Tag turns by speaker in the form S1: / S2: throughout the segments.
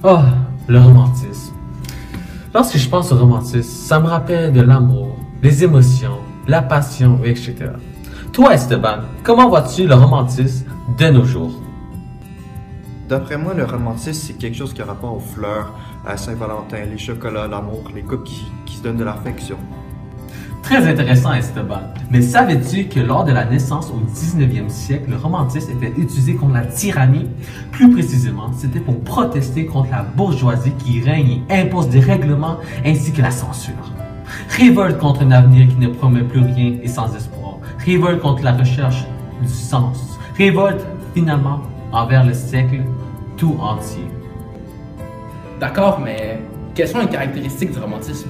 S1: Oh, le romantisme. Lorsque je pense au romantisme, ça me rappelle de l'amour, les émotions, la passion, etc. Toi, Esteban, comment vois-tu le romantisme de nos jours?
S2: D'après moi, le romantisme, c'est quelque chose qui a rapport aux fleurs, à Saint-Valentin, les chocolats, l'amour, les couples qui se donnent de l'affection.
S1: Très intéressant, Esteban. Mais savais-tu que lors de la naissance au 19e siècle, le romantisme était utilisé contre la tyrannie? Plus précisément, c'était pour protester contre la bourgeoisie qui règne et impose des règlements ainsi que la censure. Révolte contre un avenir qui ne promet plus rien et sans espoir. Révolte contre la recherche du sens. Révolte, finalement, envers le siècle tout entier.
S3: D'accord, mais quelles sont les caractéristiques du romantisme?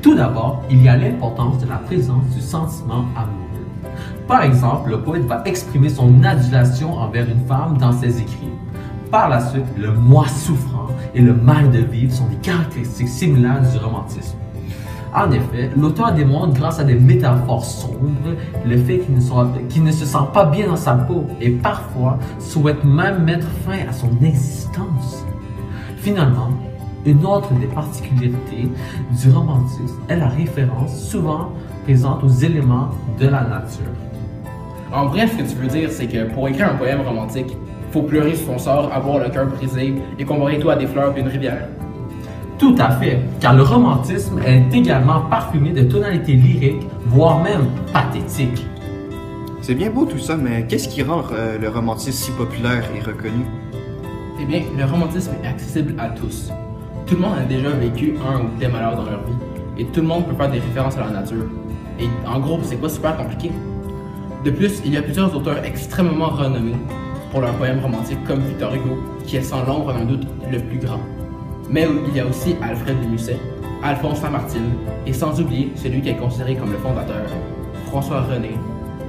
S1: Tout d'abord, il y a l'importance de la présence du sentiment amoureux. Par exemple, le poète va exprimer son adulation envers une femme dans ses écrits. Par la suite, le moi souffrant et le mal de vivre sont des caractéristiques similaires du romantisme. En effet, l'auteur démontre grâce à des métaphores sombres le fait qu'il ne se sent pas bien dans sa peau et parfois souhaite même mettre fin à son existence. Finalement, une autre des particularités du romantisme est la référence souvent présente aux éléments de la nature.
S3: En bref, ce que tu veux dire, c'est que pour écrire un poème romantique, il faut pleurer sur son sort, avoir le cœur brisé et comparer tout à des fleurs et une rivière.
S1: Tout à fait, car le romantisme est également parfumé de tonalités lyriques, voire même pathétiques.
S2: C'est bien beau tout ça, mais qu'est-ce qui rend le romantisme si populaire et reconnu?
S3: Eh bien, le romantisme est accessible à tous. Tout le monde a déjà vécu un ou des malheurs dans leur vie, et tout le monde peut faire des références à la nature. Et en gros, c'est pas super compliqué. De plus, il y a plusieurs auteurs extrêmement renommés pour leurs poèmes romantiques, comme Victor Hugo, qui est sans l'ombre d'un doute le plus grand. Mais il y a aussi Alfred de Musset, Alphonse Lamartine, et sans oublier celui qui est considéré comme le fondateur, François-René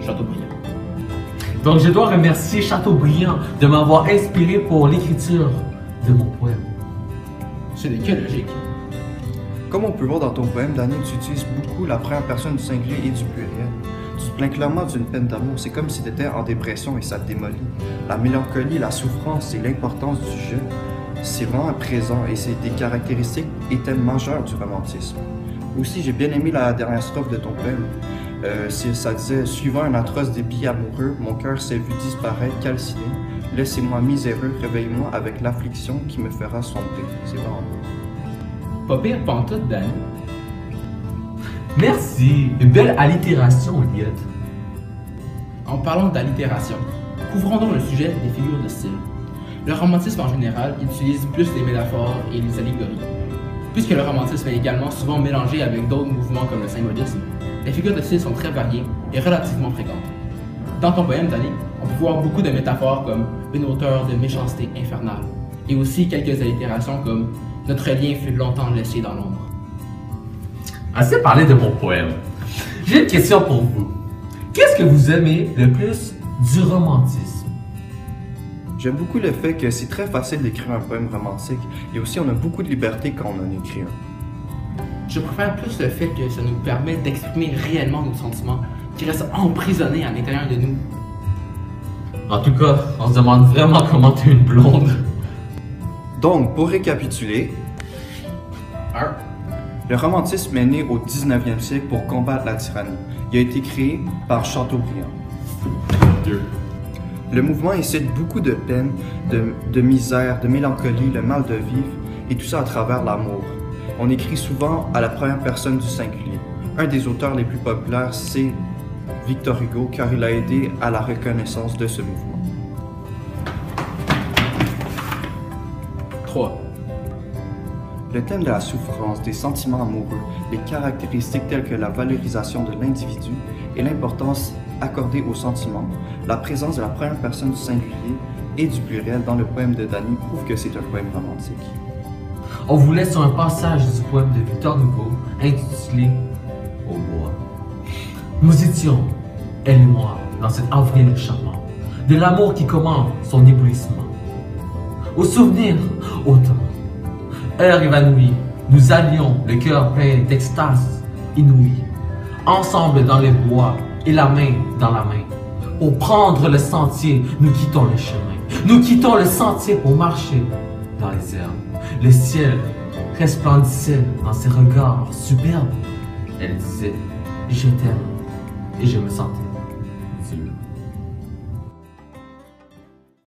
S3: Chateaubriand.
S1: Donc je dois remercier Chateaubriand de m'avoir inspiré pour l'écriture de mon poème.
S3: Ce n'est que logique.
S2: Comme on peut voir dans ton poème, Daniel, tu utilises beaucoup la première personne du singulier et du pluriel. Tu te plains clairement d'une peine d'amour. C'est comme si tu étais en dépression et ça te démolit. La mélancolie, la souffrance et l'importance du jeu, c'est vraiment présent et c'est des caractéristiques et thèmes majeurs du romantisme. Aussi, j'ai bien aimé la dernière strophe de ton poème. Ça disait « Suivant un atroce débit amoureux, mon cœur s'est vu disparaître, calciné. Laissez-moi miséreux, réveille-moi avec l'affliction qui me fera sombrer. » C'est vraiment beau.
S3: Pas pire pantoute, Danny.
S1: Merci, une belle allitération, Elliot.
S3: En parlant d'allitération, couvrons donc le sujet des figures de style. Le romantisme en général utilise plus les métaphores et les allégories. Puisque le romantisme est également souvent mélangé avec d'autres mouvements comme le symbolisme, les figures de style sont très variées et relativement fréquentes. Dans ton poème, Danny, on peut voir beaucoup de métaphores comme une hauteur de méchanceté infernale, et aussi quelques allitérations comme notre lien fut longtemps laissé dans l'ombre.
S1: Assez parlé de mon poème. J'ai une question pour vous. Qu'est-ce que vous aimez le plus du romantisme?
S2: J'aime beaucoup le fait que c'est très facile d'écrire un poème romantique et aussi on a beaucoup de liberté quand on en écrit un.
S3: Je préfère plus le fait que ça nous permet d'exprimer réellement nos sentiments qui restent emprisonnés à l'intérieur de nous.
S1: En tout cas, on se demande vraiment comment t'es une blonde.
S2: Donc, pour récapituler,
S3: 1.
S2: le romantisme est né au 19e siècle pour combattre la tyrannie. Il a été créé par Chateaubriand.
S1: 2.
S2: Le mouvement incite beaucoup de peine, de misère, de mélancolie, le mal de vivre, et tout ça à travers l'amour. On écrit souvent à la première personne du singulier. Un des auteurs les plus populaires, c'est Victor Hugo, car il a aidé à la reconnaissance de ce mouvement.
S3: 3.
S2: Le thème de la souffrance, des sentiments amoureux, les caractéristiques telles que la valorisation de l'individu et l'importance accordée aux sentiments, la présence de la première personne du singulier et du pluriel dans le poème de Danny prouve que c'est un poème romantique.
S1: On vous laisse sur un passage du poème de Victor Hugo intitulé Au bois. Nous étions, elle et moi, dans cet avril charmant, de l'amour qui commence son éblouissement. Au souvenir, au temps, heure évanouie, nous allions le cœur plein d'extase inouïe, ensemble dans les bois et la main dans la main. Pour prendre le sentier, nous quittons le chemin. Nous quittons le sentier pour marcher dans les herbes. Le ciel resplendissait dans ses regards superbes. Elle disait « Je t'aime » et je me sentais